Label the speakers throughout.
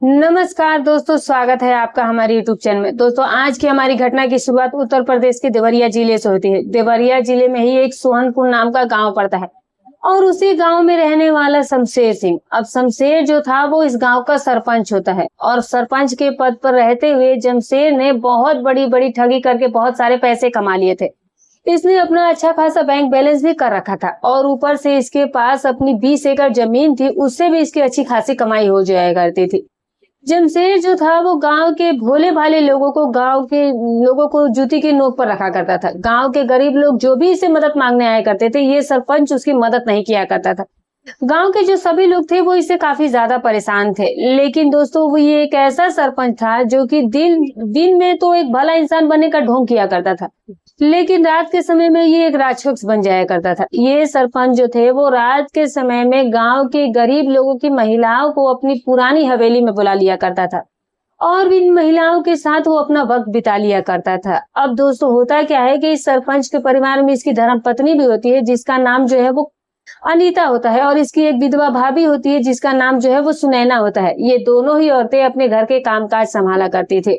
Speaker 1: नमस्कार दोस्तों, स्वागत है आपका हमारे यूट्यूब चैनल में। दोस्तों, आज की हमारी घटना की शुरुआत उत्तर प्रदेश के देवरिया जिले से होती है। देवरिया जिले में ही एक सोहनपुर नाम का गांव पड़ता है और उसी गांव में रहने वाला शमशेर सिंह। अब शमशेर जो था वो इस गांव का सरपंच होता है और सरपंच के पद पर रहते हुए शमशेर ने बहुत बड़ी बड़ी ठगी करके बहुत सारे पैसे कमा लिए थे। इसने अपना अच्छा खासा बैंक बैलेंस भी कर रखा था और ऊपर से इसके पास अपनी 20 एकड़ जमीन थी, उससे भी इसकी अच्छी खासी कमाई हो जाया करती थी। जमशेद जो था वो गांव के भोले भाले गांव के लोगों को जूती की नोक पर रखा करता था। गांव के गरीब लोग जो भी इसे मदद मांगने आया करते थे, ये सरपंच उसकी मदद नहीं किया करता था। गांव के जो सभी लोग थे वो इससे काफी ज्यादा परेशान थे। लेकिन दोस्तों, वो ये एक ऐसा सरपंच था जो कि दिन दिन में तो एक भला इंसान बनने का ढोंग किया करता था, लेकिन रात के समय में ये एक राक्षस बन जाया करता था। ये सरपंच जो थे वो रात के समय में गांव के गरीब लोगों की महिलाओं को अपनी पुरानी हवेली में बुला लिया करता था और इन महिलाओं के साथ वो अपना वक्त बिता लिया करता था। अब दोस्तों, होता क्या है कि इस सरपंच के परिवार में इसकी धर्म पत्नी भी होती है जिसका नाम जो है वो अनीता होता है और इसकी एक विधवा भाभी होती है जिसका नाम जो है वो सुनैना होता है। ये दोनों ही औरतें अपने घर के कामकाज संभाला करती थी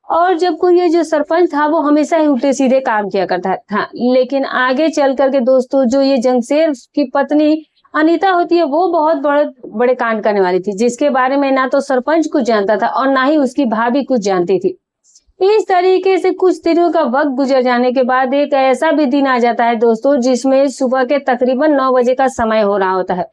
Speaker 1: और जब कोई ये जो सरपंच था वो हमेशा ही उल्टे सीधे काम किया करता था। लेकिन आगे चल करके दोस्तों, जो ये जमशेद की पत्नी अनीता होती है वो बहुत बड़े बड़े कांड करने वाली थी, जिसके बारे में ना तो सरपंच कुछ जानता था और ना ही उसकी भाभी कुछ जानती थी। इस तरीके से कुछ दिनों का वक्त गुजर जाने के बाद एक ऐसा भी दिन आ जाता है दोस्तों, जिसमें सुबह के तकरीबन 9 बजे का समय हो रहा होता है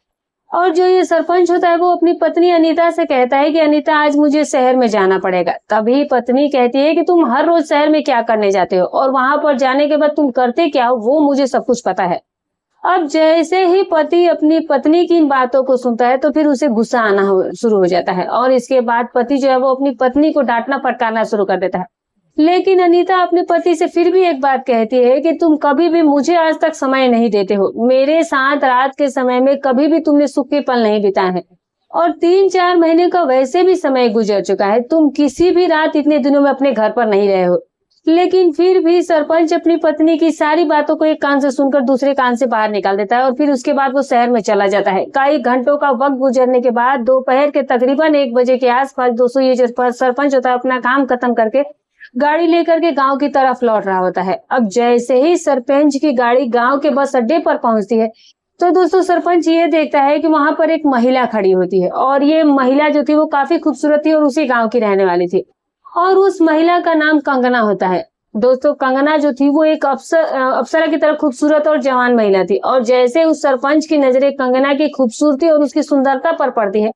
Speaker 1: और जो ये सरपंच होता है वो अपनी पत्नी अनीता से कहता है कि अनीता, आज मुझे शहर में जाना पड़ेगा। तभी पत्नी कहती है कि तुम हर रोज शहर में क्या करने जाते हो और वहां पर जाने के बाद तुम करते क्या हो, वो मुझे सब कुछ पता है। अब जैसे ही पति अपनी पत्नी की इन बातों को सुनता है तो फिर उसे गुस्सा आना शुरू हो जाता है और इसके बाद पति जो है वो अपनी पत्नी को डांटना फटकारना शुरू कर देता है। लेकिन अनीता अपने पति से फिर भी एक बात कहती है कि तुम कभी भी मुझे आज तक समय नहीं देते हो, मेरे साथ रात के समय में कभी भी तुमने सुख के पल नहीं बिताए हैं और 3-4 महीने का वैसे भी समय गुजर चुका है, तुम किसी भी रात इतने दिनों में अपने घर पर नहीं रहे हो। लेकिन फिर भी सरपंच अपनी पत्नी की सारी बातों को एक कान से सुनकर दूसरे कान से बाहर निकाल देता है और फिर उसके बाद वो शहर में चला जाता है। कई घंटों का वक्त गुजरने के बाद दोपहर के तकरीबन 1 बजे के आसपास दोस्तों, ये जो सरपंच होता है अपना काम खत्म करके गाड़ी लेकर के गांव की तरफ लौट रहा होता है। अब जैसे ही सरपंच की गाड़ी गांव के बस अड्डे पर पहुंचती है तो दोस्तों, सरपंच ये देखता है कि वहां पर एक महिला खड़ी होती है और ये महिला जो थी वो काफी खूबसूरत थी और उसी गांव की रहने वाली थी और उस महिला का नाम कंगना होता है। दोस्तों, कंगना जो थी वो एक अप्सरा की तरह खूबसूरत और जवान महिला थी और जैसे उस सरपंच की नजरें कंगना की खूबसूरती और उसकी सुंदरता पर पड़ती है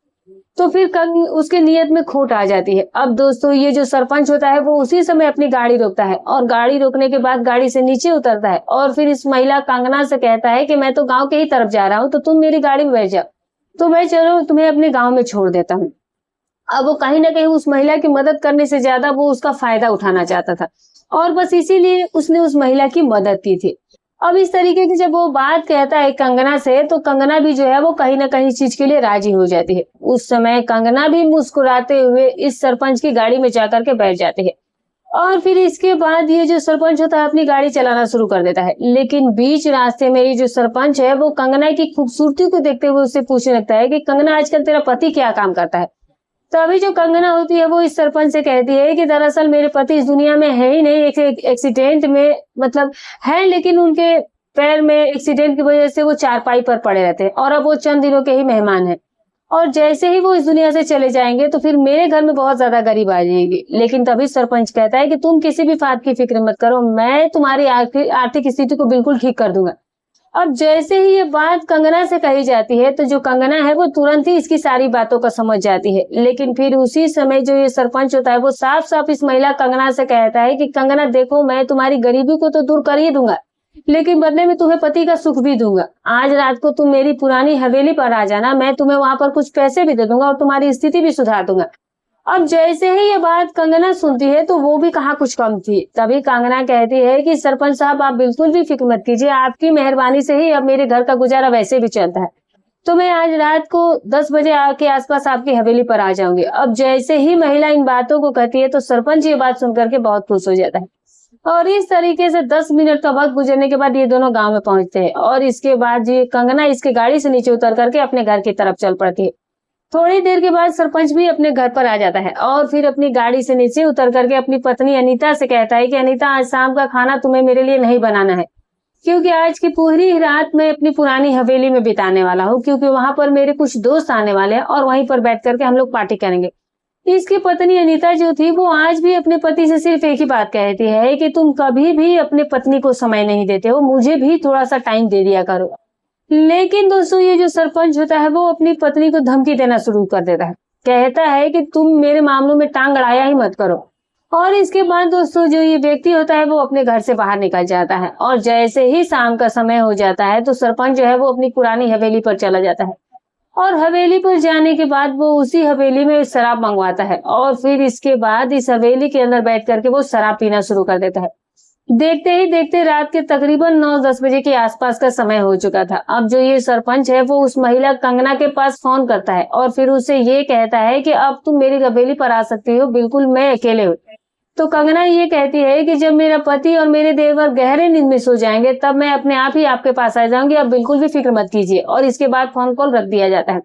Speaker 1: तो फिर उसके नियत में खोट आ जाती है। अब दोस्तों, ये जो सरपंच होता है वो उसी समय अपनी गाड़ी रोकता है और गाड़ी रोकने के बाद गाड़ी से नीचे उतरता है और फिर इस महिला कंगना से कहता है कि मैं तो गांव के ही तरफ जा रहा हूँ, तो तुम मेरी गाड़ी में बैठ जाओ, तो मैं चलो तुम्हें अपने गांव में छोड़ देता हूँ। अब वो कहीं ना कहीं उस महिला की मदद करने से ज्यादा वो उसका फायदा उठाना चाहता था और बस इसीलिए उसने उस महिला की मदद की थी। अब इस तरीके की जब वो बात कहता है कंगना से तो कंगना भी जो है वो कहीं ना कहीं चीज के लिए राजी हो जाती है। उस समय कंगना भी मुस्कुराते हुए इस सरपंच की गाड़ी में जाकर के बैठ जाती है और फिर इसके बाद ये जो सरपंच होता है अपनी गाड़ी चलाना शुरू कर देता है। लेकिन बीच रास्ते में ये जो सरपंच है वो कंगना की खूबसूरती को देखते हुए उससे पूछने लगता है कि कंगना, आजकल तेरा पति क्या काम करता है। तो अभी जो कंगना होती है वो इस सरपंच से कहती है कि दरअसल मेरे पति इस दुनिया में है ही नहीं, एक एक्सीडेंट में मतलब है, लेकिन उनके पैर में एक्सीडेंट की वजह से वो चारपाई पर पड़े रहते हैं और अब वो चंद दिनों के ही मेहमान हैं और जैसे ही वो इस दुनिया से चले जाएंगे तो फिर मेरे घर में बहुत ज्यादा गरीब आ जाएगी। लेकिन तभी सरपंच कहता है कि तुम किसी भी बात की फिक्र मत करो, मैं तुम्हारी आर्थिक स्थिति को बिल्कुल ठीक कर दूंगा। अब जैसे ही ये बात कंगना से कही जाती है तो जो कंगना है वो तुरंत ही इसकी सारी बातों को समझ जाती है। लेकिन फिर उसी समय जो ये सरपंच होता है वो साफ साफ इस महिला कंगना से कहता है कि कंगना, देखो, मैं तुम्हारी गरीबी को तो दूर कर ही दूंगा, लेकिन बदले में तुम्हें पति का सुख भी दूंगा। आज रात को तुम मेरी पुरानी हवेली पर आ जाना, मैं तुम्हें वहां पर कुछ पैसे भी दे दूंगा और तुम्हारी स्थिति भी सुधार दूंगा। अब जैसे ही ये बात कंगना सुनती है तो वो भी कहाँ कुछ कम थी। तभी कंगना कहती है कि सरपंच साहब, आप बिल्कुल भी फिक्र मत कीजिए, आपकी मेहरबानी से ही अब मेरे घर का गुजारा वैसे भी चलता है, तो मैं आज रात को 10 बजे के आसपास आपकी हवेली पर आ जाऊंगी। अब जैसे ही महिला इन बातों को कहती है तो सरपंच ये बात सुनकर के बहुत खुश हो जाता है और इस तरीके से 10 मिनट का वक्त गुजरने के बाद ये दोनों गांव में पहुंचते हैं और इसके बाद ये कंगना इसके गाड़ी से नीचे उतर करके अपने घर की तरफ चल पड़ती है। थोड़ी देर के बाद सरपंच भी अपने घर पर आ जाता है और फिर अपनी गाड़ी से नीचे उतर करके अपनी पत्नी अनीता से कहता है कि अनीता, आज शाम का खाना तुम्हें मेरे लिए नहीं बनाना है, क्योंकि आज की पूरी रात मैं अपनी पुरानी हवेली में बिताने वाला हूँ, क्योंकि वहां पर मेरे कुछ दोस्त आने वाले हैं और वहीं पर बैठ करके हम लोग पार्टी करेंगे। इसकी पत्नी अनीता जो थी वो आज भी अपने पति से सिर्फ एक ही बात कहती है कि तुम कभी भी अपने पत्नी को समय नहीं देते हो, मुझे भी थोड़ा सा टाइम दे दिया करो। लेकिन दोस्तों ये जो सरपंच होता है वो अपनी पत्नी को धमकी देना शुरू कर देता है, कहता है कि तुम मेरे मामलों में टांग अड़ाया ही मत करो। और इसके बाद दोस्तों जो ये व्यक्ति होता है वो अपने घर से बाहर निकल जाता है और जैसे ही शाम का समय हो जाता है तो सरपंच जो है वो अपनी पुरानी हवेली पर चला जाता है और हवेली पर जाने के बाद वो उसी हवेली में शराब मंगवाता है और फिर इसके बाद इस हवेली के अंदर बैठ करके वो शराब पीना शुरू कर देता है। देखते ही देखते रात के तकरीबन 9-10 बजे के आसपास का समय हो चुका था। अब जो ये सरपंच है वो उस महिला कंगना के पास फोन करता है और फिर उसे ये कहता है कि अब तुम मेरी हवेली पर आ सकती हो, बिल्कुल मैं अकेले हूँ। तो कंगना ये कहती है कि जब मेरा पति और मेरे देवर गहरे नींद में सो जाएंगे तब मैं अपने आप ही आपके पास आ जाऊंगी, आप बिल्कुल भी फिक्र मत कीजिए। और इसके बाद फोन कॉल रख दिया जाता है।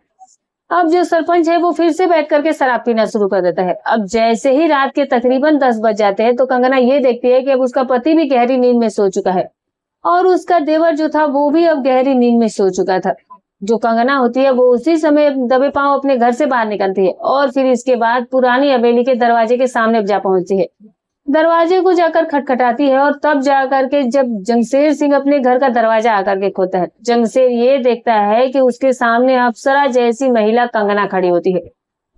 Speaker 1: अब जो सरपंच है वो फिर से बैठ करके शराब पीना शुरू कर देता है। अब जैसे ही रात के तकरीबन 10 बज जाते हैं तो कंगना ये देखती है कि अब उसका पति भी गहरी नींद में सो चुका है और उसका देवर जो था वो भी अब गहरी नींद में सो चुका था। जो कंगना होती है वो उसी समय दबे पांव अपने घर से बाहर निकलती है और फिर इसके बाद पुरानी हवेली के दरवाजे के सामने जा पहुंचती है। दरवाजे को जाकर खटखटाती है और तब जाकर के जब जंगशेर सिंह अपने घर का दरवाजा आकर के खोलता है, जंगशेर ये देखता है कि उसके सामने अप्सरा जैसी महिला कंगना खड़ी होती है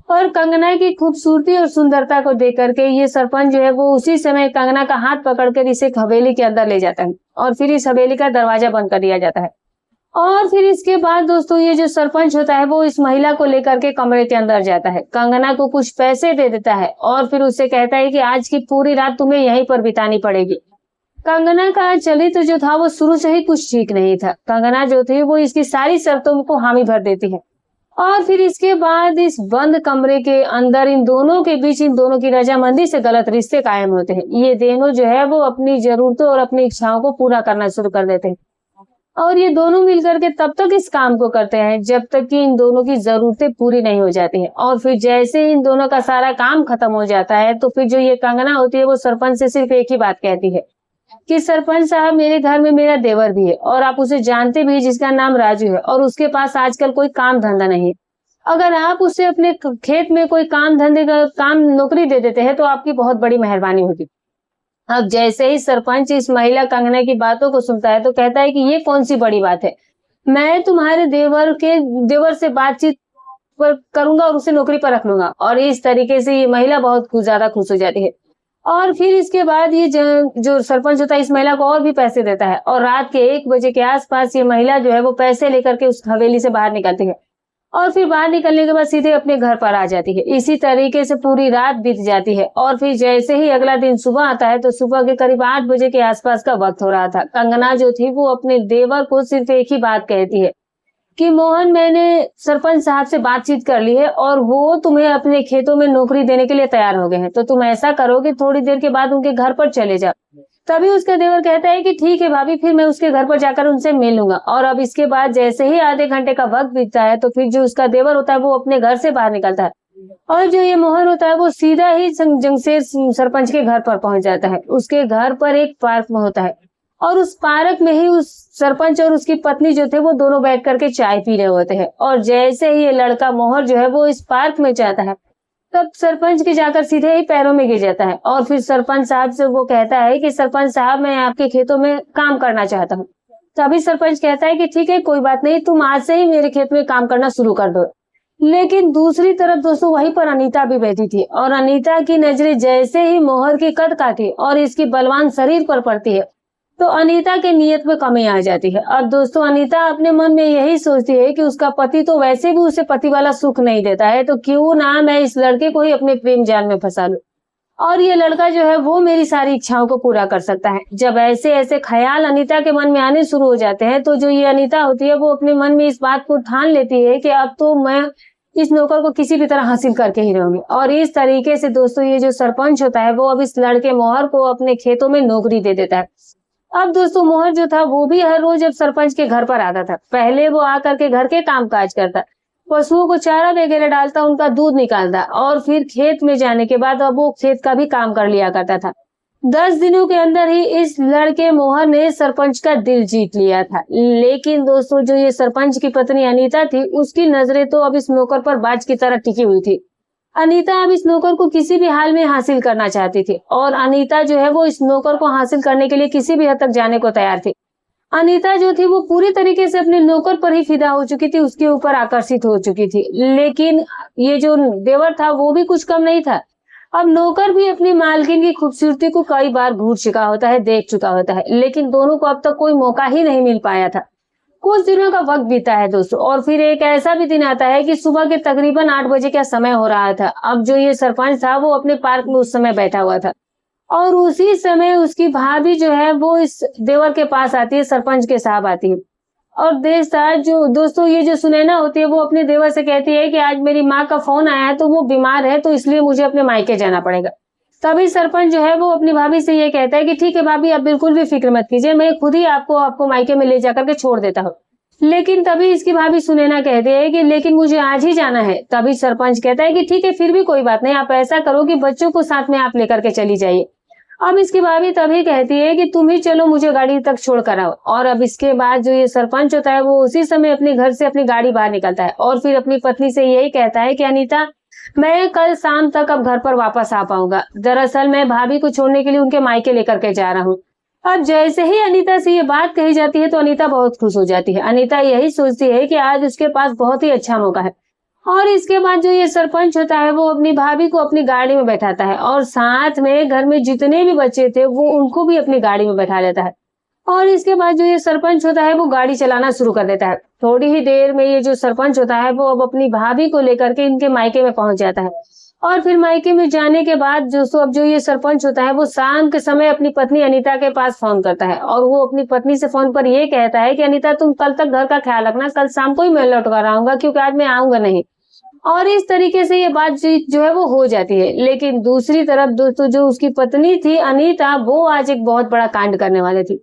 Speaker 1: और कंगना की खूबसूरती और सुंदरता को देख करके ये सरपंच जो है वो उसी समय कंगना का हाथ पकड़कर इसे हवेली के अंदर ले जाता है और फिर इस हवेली का दरवाजा बंद कर दिया जाता है। और फिर इसके बाद दोस्तों ये जो सरपंच होता है वो इस महिला को लेकर के कमरे के अंदर जाता है, कंगना को कुछ पैसे दे देता है और फिर उससे कहता है कि आज की पूरी रात तुम्हें यहीं पर बितानी पड़ेगी। कंगना का चरित्र जो था वो शुरू से ही कुछ ठीक नहीं था। कंगना जो थी वो इसकी सारी शर्तों को हामी भर देती है और फिर इसके बाद इस बंद कमरे के अंदर इन दोनों के बीच इन दोनों की रजामंदी से गलत रिश्ते कायम होते हैं। ये दोनों जो है वो अपनी जरूरतों और अपनी इच्छाओं को पूरा करना शुरू कर देते हैं और ये दोनों मिलकर के तब तक इस काम को करते हैं जब तक कि इन दोनों की जरूरतें पूरी नहीं हो जाती हैं। और फिर जैसे इन दोनों का सारा काम खत्म हो जाता है तो फिर जो ये कंगना होती है वो सरपंच से सिर्फ एक ही बात कहती है कि सरपंच साहब, मेरे घर में मेरा देवर भी है और आप उसे जानते भी, जिसका नाम राजू है और उसके पास आजकल कोई काम धंधा नहीं है। अगर आप उसे अपने खेत में कोई काम धंधे का काम नौकरी दे देते हैं तो आपकी बहुत बड़ी मेहरबानी होगी। अब जैसे ही सरपंच इस महिला कंगना की बातों को सुनता है तो कहता है कि ये कौन सी बड़ी बात है, मैं तुम्हारे देवर से बातचीत पर करूंगा और उसे नौकरी पर रख लूंगा। और इस तरीके से ये महिला बहुत ज्यादा खुश हो जाती है और फिर इसके बाद ये जो सरपंच होता है इस महिला को और भी पैसे देता है और रात के 1 बजे के आसपास ये महिला जो है वो पैसे लेकर के उस हवेली से बाहर निकलती है और फिर बाहर निकलने के बाद सीधे अपने घर पर आ जाती है। इसी तरीके से पूरी रात बीत जाती है और फिर जैसे ही अगला दिन सुबह आता है तो सुबह के करीब 8 बजे के आसपास का वक्त हो रहा था। कंगना जो थी वो अपने देवर को सिर्फ एक ही बात कहती है कि मोहन, मैंने सरपंच साहब से बातचीत कर ली है और वो तुम्हें अपने खेतों में नौकरी देने के लिए तैयार हो गए हैं, तो तुम ऐसा करो कि थोड़ी देर के बाद उनके घर पर चले जाओ। तभी उसका देवर कहता है कि ठीक है भाभी, फिर मैं उसके घर पर जाकर उनसे मिल लूंगा। और अब इसके बाद जैसे ही आधे घंटे का वक्त बीतता है तो फिर जो उसका देवर होता है वो अपने घर से बाहर निकलता है और जो ये मोहन होता है वो सीधा ही जंगशेर सरपंच के घर पर पहुंच जाता है। उसके घर पर एक पार्क होता है और उस पार्क में ही उस सरपंच और उसकी पत्नी जो थे वो दोनों बैठ करके चाय पी रहे होते हैं। और जैसे ही ये लड़का मोहर जो है वो इस पार्क में जाता है तब सरपंच के जाकर सीधे ही पैरों में गिर जाता है और फिर सरपंच साहब से वो कहता है कि सरपंच साहब, मैं आपके खेतों में काम करना चाहता हूँ। तभी सरपंच कहता है कि ठीक है, कोई बात नहीं, तुम आज से ही मेरे खेत में काम करना शुरू कर दो। लेकिन दूसरी तरफ दोस्तों वहीं पर अनीता भी बैठी थी और अनीता की नजरें जैसे ही मोहर की कद काठी और इसकी बलवान शरीर पर पड़ती है तो अनीता की नीयत में कमी आ जाती है। अब दोस्तों अनीता अपने मन में यही सोचती है कि उसका पति तो वैसे भी उसे पति वाला सुख नहीं देता है, तो क्यों ना मैं इस लड़के को ही अपने प्रेम जाल में फंसा लूं और ये लड़का जो है वो मेरी सारी इच्छाओं को पूरा कर सकता है। जब ऐसे ऐसे ख्याल अनीता के मन में आने शुरू हो जाते हैं तो जो ये अनीता होती है वो अपने मन में इस बात को ठान लेती है कि अब तो मैं इस नौकर को किसी भी तरह हासिल करके ही रहूंगी। और इस तरीके से दोस्तों ये जो सरपंच होता है वो अब इस लड़के मोहर को अपने खेतों में नौकरी दे देता है। अब दोस्तों मोहर जो था वो भी हर रोज अब सरपंच के घर पर आता था। पहले वो आकर के घर के काम काज करता, पशुओं को चारा वगैरह डालता, उनका दूध निकालता और फिर खेत में जाने के बाद अब वो खेत का भी काम कर लिया करता था। 10 दिनों के अंदर ही इस लड़के मोहन ने सरपंच का दिल जीत लिया था। लेकिन दोस्तों, जो ये सरपंच की पत्नी अनीता थी, उसकी नजरें तो अब इस नौकर पर बाज की तरह टिकी हुई थी। अनीता अब इस नौकर को किसी भी हाल में हासिल करना चाहती थी और अनीता जो है वो इस नौकर को हासिल करने के लिए किसी भी हद तक जाने को तैयार थी। अनीता जो थी वो पूरी तरीके से अपने नौकर पर ही फिदा हो चुकी थी, उसके ऊपर आकर्षित हो चुकी थी। लेकिन ये जो देवर था वो भी कुछ कम नहीं था। अब नौकर भी अपनी मालकिन की खूबसूरती को कई बार घूर चुका होता है, देख चुका होता है, लेकिन दोनों को अब तक कोई मौका ही नहीं मिल पाया था। कुछ दिनों का वक्त बीता है दोस्तों, और फिर एक ऐसा भी दिन आता है कि सुबह के तकरीबन 8 बजे का समय हो रहा था। अब जो ये सरपंच था वो अपने पार्क में उस समय बैठा हुआ था और उसी समय उसकी भाभी जो है वो इस देवर के पास आती है, सरपंच के साहब आती है। और देर साथ जो दोस्तों ये जो सुनैना होती है वो अपने देवर से कहती है कि आज मेरी माँ का फोन आया है, तो वो बीमार है, तो इसलिए मुझे अपने मायके जाना पड़ेगा। तभी सरपंच जो है वो अपनी भाभी से ये कहता है कि ठीक है भाभी, आप बिल्कुल भी फिक्र मत कीजिए, मैं खुद ही आपको मायके में ले जाकर के छोड़ देता हूँ। लेकिन तभी इसकी भाभी सुनैना कहती है कि लेकिन मुझे आज ही जाना है। तभी सरपंच कहता है कि ठीक है, फिर भी कोई बात नहीं, आप ऐसा करो कि बच्चों को साथ में आप लेकर के चली जाइए। अब इसकी भाभी तभी कहती है कि तुम ही चलो, मुझे गाड़ी तक छोड़ कर आओ। और अब इसके बाद जो ये सरपंच होता है वो उसी समय अपने घर से अपनी गाड़ी बाहर निकलता है और फिर अपनी पत्नी से यही कहता है कि अनीता, मैं कल शाम तक अब घर पर वापस आ पाऊंगा। दरअसल मैं भाभी को छोड़ने के लिए उनके मायके लेकर के जा रहा हूँ। अब जैसे ही अनीता से ये बात कही जाती है तो अनीता बहुत खुश हो जाती है। अनीता यही सोचती है कि आज उसके पास बहुत ही अच्छा मौका है। और इसके बाद जो ये सरपंच होता है वो अपनी भाभी को अपनी गाड़ी में बैठाता है और साथ में घर में जितने भी बच्चे थे वो उनको भी अपनी गाड़ी में बैठा लेता है। और इसके बाद जो ये सरपंच होता है वो गाड़ी चलाना शुरू कर देता है। थोड़ी ही देर में ये जो सरपंच होता है वो अब अपनी भाभी को लेकर के इनके मायके में पहुंच जाता है। और फिर मायके में जाने के बाद अब जो ये सरपंच होता है वो शाम के समय अपनी पत्नी अनीता के पास फोन करता है और वो अपनी पत्नी से फोन पर ये कहता है कि अनीता, तुम कल तक घर का ख्याल रखना, कल शाम को ही मैं लौट कर आऊंगा, क्योंकि आज मैं आऊंगा नहीं। और इस तरीके से ये बातचीत जो है वो हो जाती है। लेकिन दूसरी तरफ दोस्तों, जो उसकी पत्नी थी अनीता, वो आज एक बहुत बड़ा कांड करने वाली थी।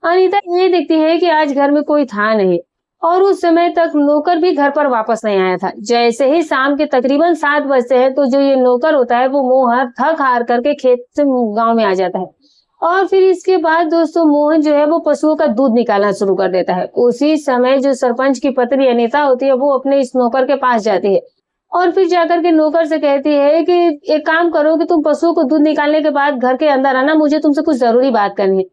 Speaker 1: अनीता ये देखती है कि आज घर में कोई था नहीं और उस समय तक नौकर भी घर पर वापस नहीं आया था। जैसे ही शाम के तकरीबन 7 बजते हैं तो जो ये नौकर होता है वो मोहन थक हार करके खेत से गांव में आ जाता है। और फिर इसके बाद दोस्तों मोहन जो है वो पशुओं का दूध निकालना शुरू कर देता है। उसी समय जो सरपंच की पत्नी अनीता होती है वो अपने इस नौकर के पास जाती है और फिर जाकर के नौकर से कहती है कि एक काम करो कि तुम पशुओं को दूध निकालने के बाद घर के अंदर आना, मुझे तुमसे कुछ जरूरी बात करनी है।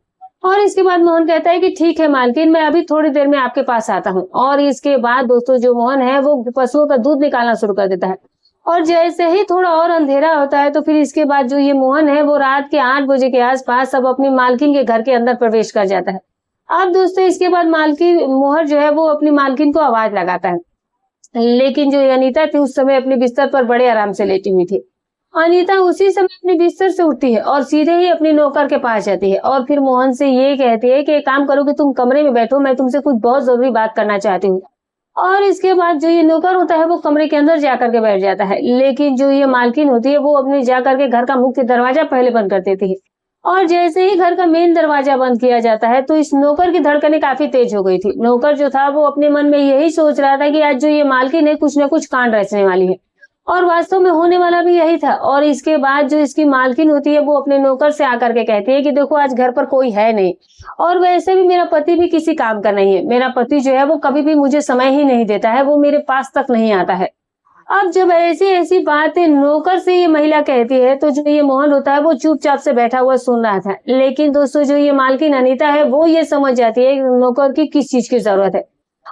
Speaker 1: और इसके बाद मोहन कहता है कि ठीक है मालकिन, मैं अभी थोड़ी देर में आपके पास आता हूँ। और इसके बाद दोस्तों जो मोहन है वो पशुओं का दूध निकालना शुरू कर देता है। और जैसे ही थोड़ा और अंधेरा होता है तो फिर इसके बाद जो ये मोहन है वो रात के 8 बजे के आसपास सब अपनी मालकिन के घर के अंदर प्रवेश कर जाता है। अब दोस्तों इसके बाद मालकिन मोहन जो है वो अपनी मालकिन को आवाज लगाता है। लेकिन जो अनीता थी उस समय अपने बिस्तर पर बड़े आराम से लेटी हुई थी। अनीता उसी समय अपने बिस्तर से उठती है और सीधे ही अपने नौकर के पास जाती है और फिर मोहन से ये कहती है कि एक काम करो कि तुम कमरे में बैठो, मैं तुमसे कुछ बहुत जरूरी बात करना चाहती हूँ। और इसके बाद जो ये नौकर होता है वो कमरे के अंदर जाकर के बैठ जाता है। लेकिन जो ये मालकिन होती है वो अपने जाकर के घर का मुख्य दरवाजा पहले बंद कर देती है। और जैसे ही घर का मेन दरवाजा बंद किया जाता है तो इस नौकर की धड़कनें काफी तेज हो गई थी। नौकर जो था वो अपने मन में यही सोच रहा था कि आज जो ये मालकिन है कुछ न कुछ कांड रचने वाली है, और वास्तव में होने वाला भी यही था। और इसके बाद जो इसकी मालकिन होती है वो अपने नौकर से आकर के कहती है कि देखो आज घर पर कोई है नहीं, और वैसे भी मेरा पति भी किसी काम का नहीं है। मेरा पति जो है वो कभी भी मुझे समय ही नहीं देता है, वो मेरे पास तक नहीं आता है। अब जब ऐसी ऐसी बातें नौकर से ये महिला कहती है तो जो ये मोहन होता है वो चुपचाप से बैठा हुआ सुन रहा था। लेकिन दोस्तों जो ये मालकिन अनीता है वो ये समझ जाती है कि नौकर की किस चीज की जरूरत है।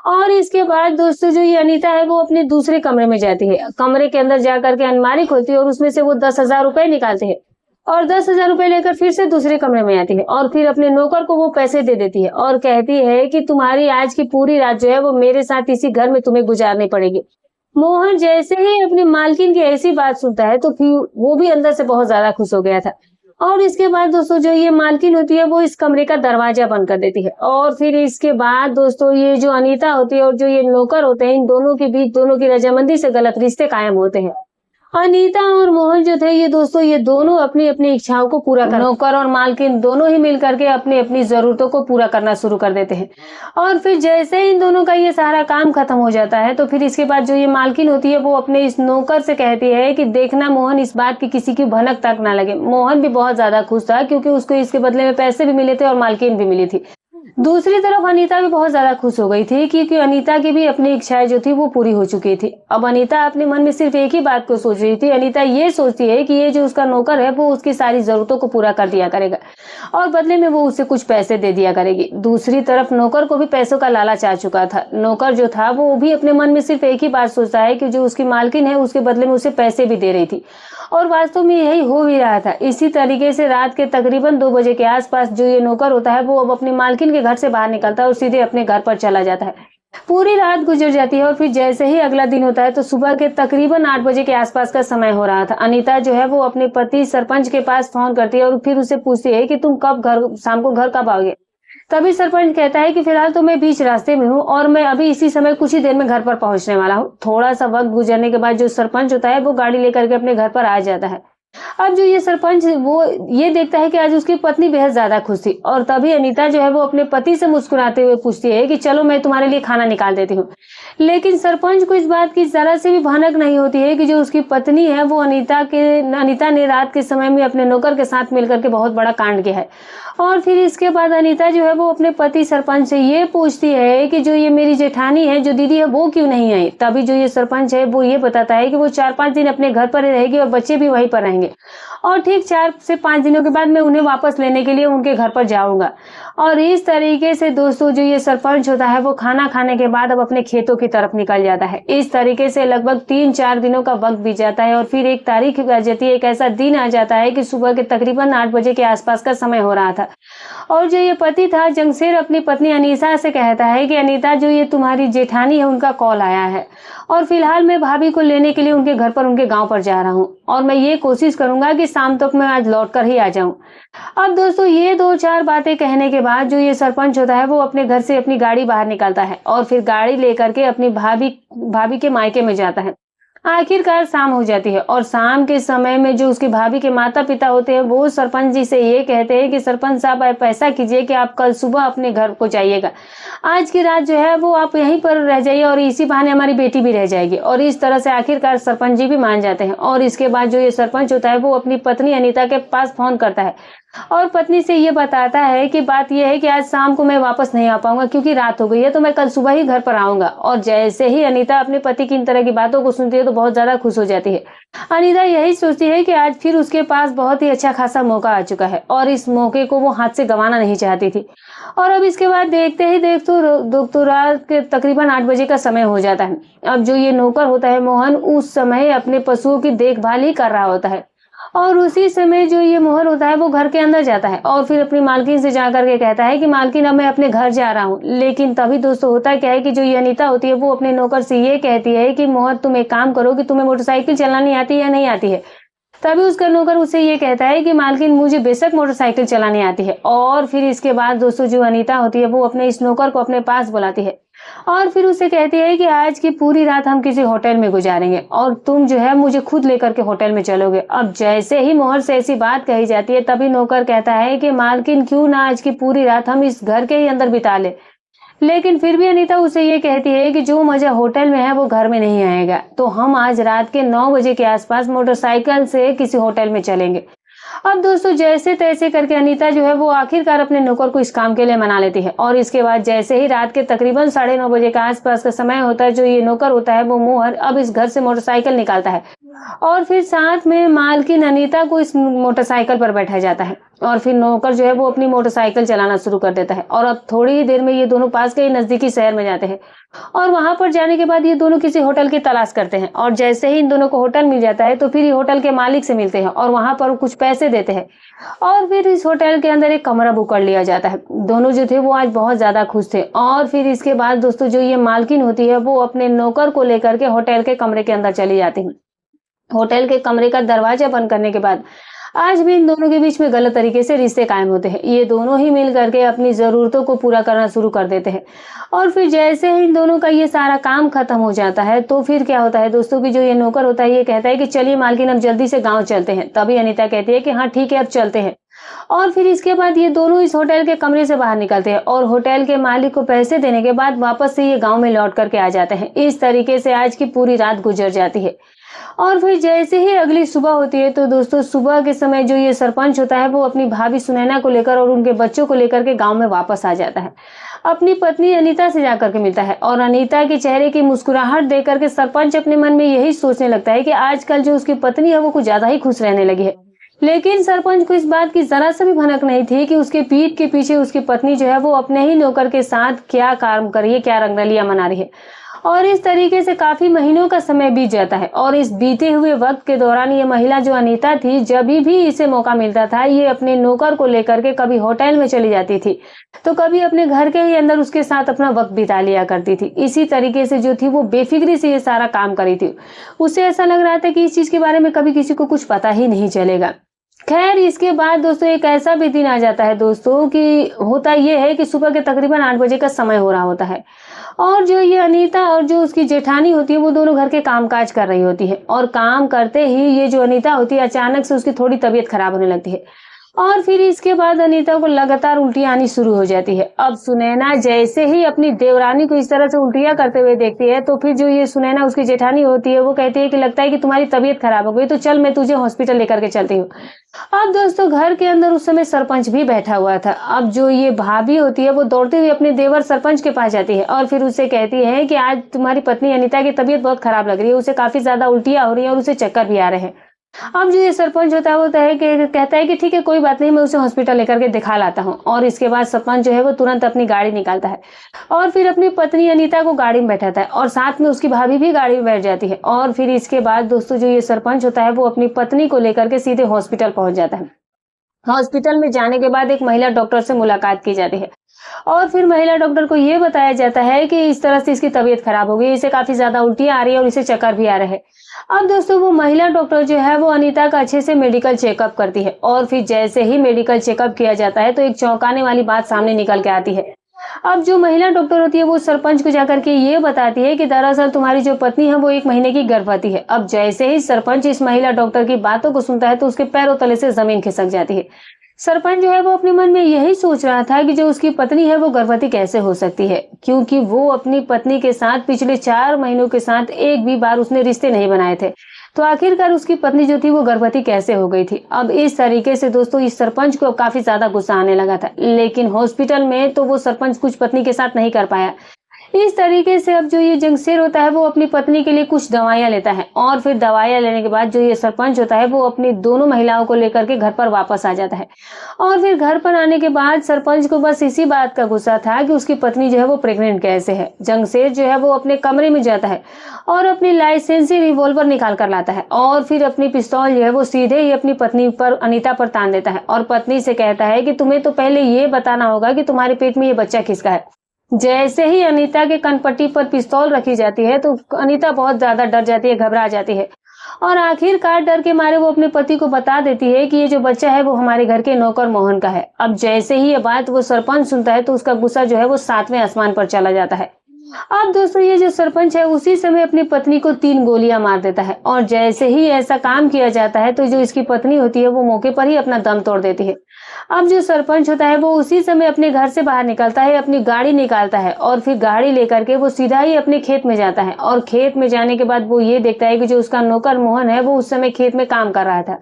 Speaker 1: और इसके बाद दोस्तों जो ये अनीता है वो अपने दूसरे कमरे में जाती है। कमरे के अंदर जाकर के अलमारी खोलती है और उसमें से वो 10,000 रुपए निकालते हैं और 10,000 रुपए लेकर फिर से दूसरे कमरे में आती है और फिर अपने नौकर को वो पैसे दे देती है और कहती है कि तुम्हारी आज की पूरी रात जो है वो मेरे साथ इसी घर में तुम्हें गुजारनी पड़ेगी। मोहन जैसे ही अपनी मालकिन की ऐसी बात सुनता है तो फिर वो भी अंदर से बहुत ज्यादा खुश हो गया था। और इसके बाद दोस्तों जो ये मालकिन होती है वो इस कमरे का दरवाजा बंद कर देती है। और फिर इसके बाद दोस्तों ये जो अनीता होती है और जो ये नौकर होते हैं, इन दोनों के बीच दोनों की रजामंदी से गलत रिश्ते कायम होते हैं। अनीता और मोहन जो थे ये दोस्तों ये दोनों अपनी अपनी इच्छाओं को पूरा कर नौकर और मालकिन दोनों ही मिल करके अपनी अपनी जरूरतों को पूरा करना शुरू कर देते हैं। और फिर जैसे ही इन दोनों का ये सारा काम खत्म हो जाता है तो फिर इसके बाद जो ये मालकिन होती है वो अपने इस नौकर से कहती है कि देखना मोहन, इस बात की किसी की भनक तक ना लगे। मोहन भी बहुत ज्यादा खुश था क्योंकि उसको इसके बदले में पैसे भी मिले थे और मालकिन भी मिली थी। दूसरी तरफ अनीता भी बहुत ज्यादा खुश हो गई थी क्योंकि अनीता की भी अपनी इच्छाएं जो थी वो पूरी हो चुकी थी। अब अनीता अपने मन में सिर्फ एक ही बात को सोच रही थी। अनीता ये सोचती है कि ये जो उसका नौकर है वो उसकी सारी जरूरतों को पूरा कर दिया करेगा और बदले में वो उसे कुछ पैसे दे दिया करेगी। दूसरी तरफ नौकर को भी पैसों का लालच आ चुका था। नौकर जो था वो भी अपने मन में सिर्फ एक ही बात सोचता है कि जो उसकी मालकिन है उसके बदले में उसे पैसे भी दे रही थी और वास्तव में यही हो भी रहा था। इसी तरीके से रात के तकरीबन 2 बजे के आसपास जो ये नौकर होता है वो अब अपनी मालकिन के घर से बाहर निकलता है और सीधे अपने घर पर चला जाता है। पूरी रात गुजर जाती है और फिर जैसे ही अगला दिन होता है तो सुबह के तकरीबन 8 बजे के आसपास का समय हो रहा था। अनीता जो है वो अपने पति सरपंच के पास फोन करती है और फिर उसे पूछती है कि तुम शाम को घर कब आओगे। तभी सरपंच कहता है कि फिलहाल तो मैं बीच रास्ते में हूँ और मैं अभी इसी समय कुछ ही देर में घर पर पहुंचने वाला हूँ। थोड़ा सा वक्त गुजरने के बाद जो सरपंच होता है वो गाड़ी लेकर के अपने घर पर आ जाता है। अब जो ये सरपंच वो ये देखता है कि आज उसकी पत्नी बेहद ज्यादा खुश थी और तभी अनीता जो है वो अपने पति से मुस्कुराते हुए पूछती है कि चलो मैं तुम्हारे लिए खाना निकाल देती हूँ। लेकिन सरपंच को इस बात की जरा से भी भनक नहीं होती है कि जो उसकी पत्नी है वो अनीता ने रात के समय में अपने नौकर के साथ मिलकर के बहुत बड़ा कांड किया है। और फिर इसके बाद अनीता जो है वो अपने पति सरपंच से ये पूछती है कि जो ये मेरी जेठानी है, जो दीदी है, वो क्यों नहीं आई। तभी जो ये सरपंच है वो ये बताता है कि वो 4-5 दिन अपने घर पर रहेगी और बच्चे भी वहीं पर रहेंगे और ठीक 4 से 5 दिनों के बाद मैं उन्हें वापस लेने के लिए उनके घर पर जाऊंगा। और इस तरीके से दोस्तों जो ये सरपंच होता है वो खाना खाने के बाद अब अपने खेतों की तरफ निकल जाता है। इस तरीके से लगभग 3-4 दिनों का वक्त बीत जाता है और फिर एक तारीख आ जाती है, एक ऐसा दिन आ जाता है कि सुबह के तकरीबन 8 बजे के आसपास का समय हो रहा था। और जो ये पति था जंगशेर अपनी पत्नी अनीसा से कहता है कि अनीता, जो ये तुम्हारी जेठानी है उनका कॉल आया है और फिलहाल मैं भाभी को लेने के लिए उनके घर पर उनके गांव पर जा रहा हूं और मैं ये कोशिश करूंगा कि शाम तक मैं आज लौट कर ही आ जाऊं। अब दोस्तों ये 2-4 बातें कहने के बाद जो ये सरपंच होता है वो अपने घर से अपनी गाड़ी बाहर निकालता है और फिर गाड़ी लेकर के अपनी भाभी के मायके में जाता है। आखिरकार शाम हो जाती है और शाम के समय में जो उसकी भाभी के माता पिता होते हैं वो सरपंच जी से ये कहते हैं कि सरपंच साहब आप ऐसा कीजिए कि आप कल सुबह अपने घर को जाइएगा। आज की रात जो है वो आप यहीं पर रह जाइए और इसी बहाने हमारी बेटी भी रह जाएगी। और इस तरह से आखिरकार सरपंच जी भी मान जाते हैं। और इसके बाद जो ये सरपंच होता है वो अपनी पत्नी अनीता के पास फोन करता है और पत्नी से ये बताता है कि बात यह है कि आज शाम को मैं वापस नहीं आ पाऊंगा क्योंकि रात हो गई है, तो मैं कल सुबह ही घर पर आऊंगा। और जैसे ही अनीता अपने पति की इन तरह की बातों को सुनती है तो बहुत ज्यादा खुश हो जाती है। अनीता यही सोचती है कि आज फिर उसके पास बहुत ही अच्छा खासा मौका आ चुका है और इस मौके को वो हाथ से गंवाना नहीं चाहती थी। और अब इसके बाद देखते ही देखते रात के तकरीबन 8 बजे का समय हो जाता है। अब जो ये नौकर होता है मोहन उस समय अपने पशुओं की देखभाल ही कर रहा होता है और उसी समय जो ये मोहन होता है वो घर के अंदर जाता है और फिर अपनी मालकिन से जाकर के कहता है कि मालकिन अब मैं अपने घर जा रहा हूँ। लेकिन तभी दोस्तों होता क्या है कि जो ये अनीता होती है वो अपने नौकर से ये कहती है कि मोहन तुम एक काम करो कि तुम्हें मोटरसाइकिल चलानी आती है या नहीं आती है। तभी उसका नौकर उसे ये कहता है कि मालकिन मुझे बेशक मोटरसाइकिल चलानी आती है। और फिर इसके बाद दोस्तों जो अनीता होती है वो अपने इस नौकर को अपने पास बुलाती है और फिर उसे कहती है कि आज की पूरी रात हम किसी होटल में गुजारेंगे और तुम जो है मुझे खुद लेकर के होटल में चलोगे। अब जैसे ही मोहर से ऐसी बात कही जाती है तभी नौकर कहता है कि मालकिन क्यों ना आज की पूरी रात हम इस घर के ही अंदर बिता ले। लेकिन फिर भी अनीता उसे ये कहती है कि जो मजा होटल में है वो घर में नहीं आएगा, तो हम आज रात के 9 बजे के आसपास मोटरसाइकिल से किसी होटल में चलेंगे। अब दोस्तों जैसे तैसे करके अनीता जो है वो आखिरकार अपने नौकर को इस काम के लिए मना लेती है और इसके बाद जैसे ही रात के तकरीबन 9:30 बजे के आसपास का समय होता है जो ये नौकर होता है वो मोहर अब इस घर से मोटरसाइकिल निकालता है और फिर साथ में मालकिन अनीता को इस मोटरसाइकिल पर बैठाया जाता है और फिर नौकर जो है वो अपनी मोटरसाइकिल चलाना शुरू कर देता है। और अब थोड़ी ही देर में ये दोनों पास के नजदीकी शहर में जाते हैं और वहां पर जाने के बाद ये दोनों किसी होटल की तलाश करते हैं और जैसे ही इन दोनों को होटल मिल जाता है तो फिर ये होटल के मालिक से मिलते हैं और वहां पर कुछ पैसे देते हैं और फिर इस होटल के अंदर एक कमरा बुक कर लिया जाता है। दोनों जो थे वो आज बहुत ज्यादा खुश थे। और फिर इसके बाद दोस्तों जो ये मालकिन होती है वो अपने नौकर को लेकर के होटल के कमरे के अंदर चली जाती है। होटल के कमरे का दरवाजा बंद करने के बाद आज भी इन दोनों के बीच में गलत तरीके से रिश्ते कायम होते हैं। ये दोनों ही मिल करके अपनी ज़रूरतों को पूरा करना शुरू कर देते हैं और फिर जैसे ही इन दोनों का ये सारा काम खत्म हो जाता है तो फिर क्या होता है दोस्तों की जो ये नौकर होता है ये कहता है कि चलिए मालकिन अब जल्दी से गाँव चलते हैं। तभी अनीता कहती है कि हाँ ठीक है अब चलते हैं। और फिर इसके बाद ये दोनों इस होटल के कमरे से बाहर निकलते हैं और होटल के मालिक को पैसे देने के बाद वापस से ये गांव में लौट करके आ जाते हैं। इस तरीके से आज की पूरी रात गुजर जाती है और फिर जैसे ही अगली सुबह होती है तो दोस्तों सुबह के समय जो ये सरपंच होता है वो अपनी भाभी सुनैना को लेकर और उनके बच्चों को लेकर के गांव में वापस आ जाता है। अपनी पत्नी अनीता से जाकर के मिलता है और अनीता के चेहरे की मुस्कुराहट देख करके सरपंच अपने मन में यही सोचने लगता है कि आजकल जो उसकी पत्नी है वो कुछ ज्यादा ही खुश रहने लगी है। लेकिन सरपंच को इस बात की जरा सा भी भनक नहीं थी कि उसके पीठ के पीछे उसकी पत्नी जो है वो अपने ही नौकर के साथ क्या काम कर रही है, क्या रंगरलियां मना रही है। और इस तरीके से काफी महीनों का समय बीत जाता है और इस बीते हुए वक्त के दौरान ये महिला जो अनीता थी जब भी इसे मौका मिलता था ये अपने नौकर को लेकर के कभी होटल में चली जाती थी तो कभी अपने घर के ही अंदर उसके साथ अपना वक्त बिता लिया करती थी। इसी तरीके से जो थी वो बेफिक्री से ये सारा काम करी थी। उसे ऐसा लग रहा था कि इस चीज के बारे में कभी किसी को कुछ पता ही नहीं चलेगा। खैर इसके बाद दोस्तों एक ऐसा भी दिन आ जाता है दोस्तों कि होता ये है कि सुबह के तकरीबन 8 बजे का समय हो रहा होता है और जो ये अनीता और जो उसकी जेठानी होती है वो दोनों घर के कामकाज कर रही होती है और काम करते ही ये जो अनीता होती है अचानक से उसकी थोड़ी तबीयत खराब होने लगती है और फिर इसके बाद अनीता को लगातार उल्टियां आनी शुरू हो जाती है। अब सुनैना जैसे ही अपनी देवरानी को इस तरह से उल्टियां करते हुए देखती है तो फिर जो ये सुनैना उसकी जेठानी होती है वो कहती है कि लगता है कि तुम्हारी तबीयत खराब हो गई तो चल मैं तुझे हॉस्पिटल लेकर के चलती हूँ। अब दोस्तों घर के अंदर उस समय सरपंच भी बैठा हुआ था। अब जो ये भाभी होती है वो दौड़ते हुए अपने देवर सरपंच के पास जाती है और फिर उससे कहती है कि आज तुम्हारी पत्नी अनीता की तबीयत बहुत खराब लग रही है, उसे काफी ज्यादा उल्टियां हो रही है और उसे चक्कर भी आ रहे हैं। अब जो ये सरपंच होता है वो कहता है कि ठीक है कोई बात नहीं मैं उसे हॉस्पिटल लेकर के दिखा लाता हूँ। और इसके बाद सरपंच जो है वो तुरंत अपनी गाड़ी निकालता है और फिर अपनी पत्नी अनीता को गाड़ी में बैठाता है और साथ में उसकी भाभी भी गाड़ी में बैठ जाती है। और फिर इसके बाद दोस्तों जो ये सरपंच होता है वो अपनी पत्नी को लेकर के सीधे हॉस्पिटल पहुंच जाता है। हॉस्पिटल में जाने के बाद एक महिला डॉक्टर से मुलाकात की जाती है और फिर महिला डॉक्टर को ये बताया जाता है कि इस तरह से इसकी तबीयत खराब हो गई, इसे काफी ज्यादा उल्टियां आ रही है और इसे चक्कर भी आ रहे हैं। अब दोस्तों वो महिला डॉक्टर जो है वो अनीता का अच्छे से मेडिकल चेकअप करती है और फिर जैसे ही मेडिकल चेकअप किया जाता है तो एक चौंकाने वाली बात सामने निकल के आती है। अब जो महिला डॉक्टर होती है वो सरपंच को जाकर के ये बताती है कि दरअसल तुम्हारी जो पत्नी है वो 1 महीने की गर्भवती है। अब जैसे ही सरपंच इस महिला डॉक्टर की बातों को सुनता है तो उसके पैरों तले से जमीन खिसक जाती है। सरपंच जो है वो अपने मन में यही सोच रहा था कि जो उसकी पत्नी है वो गर्भवती कैसे हो सकती है, क्योंकि वो अपनी पत्नी के साथ पिछले 4 महीनों के साथ एक भी बार उसने रिश्ते नहीं बनाए थे। तो आखिरकार उसकी पत्नी जो थी वो गर्भवती कैसे हो गई थी। अब इस तरीके से दोस्तों इस सरपंच को काफी ज्यादा गुस्सा आने लगा था, लेकिन हॉस्पिटल में तो वो सरपंच कुछ पत्नी के साथ नहीं कर पाया। इस तरीके से अब जो ये जंगसेर होता है वो अपनी पत्नी के लिए कुछ दवाइयां लेता है और फिर दवाइयां लेने के बाद जो ये सरपंच होता है वो अपनी दोनों महिलाओं को लेकर के घर पर वापस आ जाता है। और फिर घर पर आने के बाद सरपंच को बस इसी बात का गुस्सा था कि उसकी पत्नी जो है वो प्रेग्नेंट कैसे है। जंगसेर जो है वो अपने कमरे में जाता है और अपनी लाइसेंसी रिवॉल्वर निकाल कर लाता है और फिर अपनी पिस्तौल जो है वो सीधे ही अपनी पत्नी पर अनीता पर तान देता है और पत्नी से कहता है कि तुम्हें तो पहले ये बताना होगा कि तुम्हारे पेट में ये बच्चा किसका है। जैसे ही अनीता के कनपट्टी पर पिस्तौल रखी जाती है तो अनीता बहुत ज्यादा डर जाती है, घबरा जाती है और आखिरकार डर के मारे वो अपने पति को बता देती है कि ये जो बच्चा है वो हमारे घर के नौकर मोहन का है। अब जैसे ही ये बात वो सरपंच सुनता है तो उसका गुस्सा जो है वो 7वें आसमान पर चला जाता है। अब दोस्तों ये जो सरपंच है उसी समय अपनी पत्नी को 3 गोलियां मार देता है और जैसे ही ऐसा काम किया जाता है तो जो इसकी पत्नी होती है वो मौके पर ही अपना दम तोड़ देती है। अब जो सरपंच होता है वो उसी समय अपने घर से बाहर निकलता है, अपनी गाड़ी निकालता है और फिर गाड़ी लेकर के वो सीधा ही अपने खेत में जाता है और खेत में जाने के बाद वो ये देखता है कि जो उसका नौकर मोहन है वो उस समय खेत में काम कर रहा था।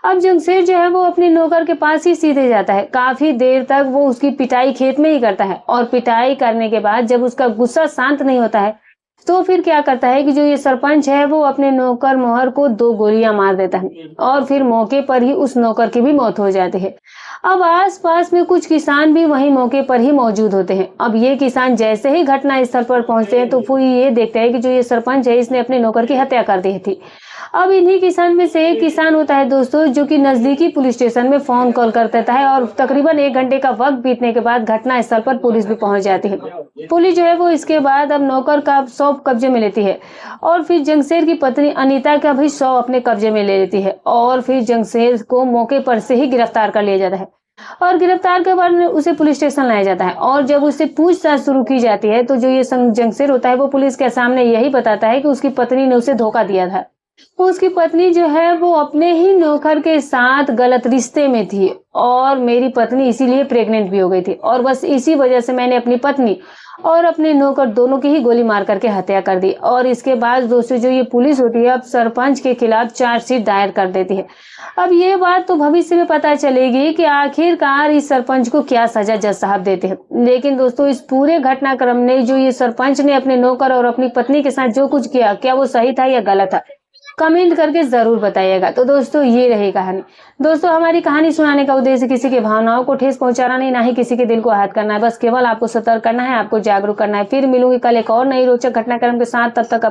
Speaker 1: अब जंगसेर जो है वो अपने नौकर के पास ही सीधे जाता है। काफी देर तक वो उसकी पिटाई खेत में ही करता है और पिटाई करने के बाद जब उसका गुस्सा शांत नहीं होता है तो फिर क्या करता है कि जो ये सरपंच है वो अपने नौकर मोहर को 2 गोलियां मार देता है और फिर मौके पर ही उस नौकर की भी मौत हो जाती है। अब आसपास में कुछ किसान भी वहीं मौके पर ही मौजूद होते हैं। अब ये किसान जैसे ही घटना स्थल पर पहुंचते हैं तो फिर ये देखते हैं कि जो ये सरपंच है इसने अपने नौकर की हत्या कर दी थी। अब इन्हीं किसान में से एक किसान होता है दोस्तों, जो कि नजदीकी पुलिस स्टेशन में फोन कॉल कर देता है और तकरीबन 1 घंटे का वक्त बीतने के बाद घटना स्थल पर पुलिस भी पहुंच जाती है। पुलिस जो है वो इसके बाद अब नौकर का शव कब्जे में लेती है और फिर जंगसेर की पत्नी अनीता का भी शव अपने कब्जे में ले लेती है और फिर जंगसेर को मौके पर से ही गिरफ्तार कर लिया जाता है और गिरफ्तार के बाद उसे पुलिस स्टेशन लाया जाता है। और जब उससे पूछताछ शुरू की जाती है तो जो ये जंगसेर होता है वो पुलिस के सामने यही बताता है कि उसकी पत्नी ने उसे धोखा दिया था। उसकी पत्नी जो है वो अपने ही नौकर के साथ गलत रिश्ते में थी और मेरी पत्नी इसीलिए प्रेग्नेंट भी हो गई थी और बस इसी वजह से मैंने अपनी पत्नी और अपने नौकर दोनों की ही गोली मार करके हत्या कर दी। और इसके बाद दोस्तों जो ये पुलिस होती है अब सरपंच के खिलाफ चार्जशीट दायर कर देती है। अब ये बात तो भविष्य में पता चलेगी कि आखिरकार इस सरपंच को क्या सजा जज साहब देते हैं। लेकिन दोस्तों इस पूरे घटनाक्रम ने जो ये सरपंच ने अपने नौकर और अपनी पत्नी के साथ जो कुछ किया, क्या वो सही था या गलत था, कमेंट करके जरूर बताइएगा। तो दोस्तों ये रही कहानी। दोस्तों हमारी कहानी सुनाने का उद्देश्य किसी की भावनाओं को ठेस पहुंचाना नहीं, ना ही किसी के दिल को आहत करना है। बस केवल आपको सतर्क करना है, आपको जागरूक करना है। फिर मिलूंगी कल एक और नई रोचक घटनाक्रम के साथ। तब तक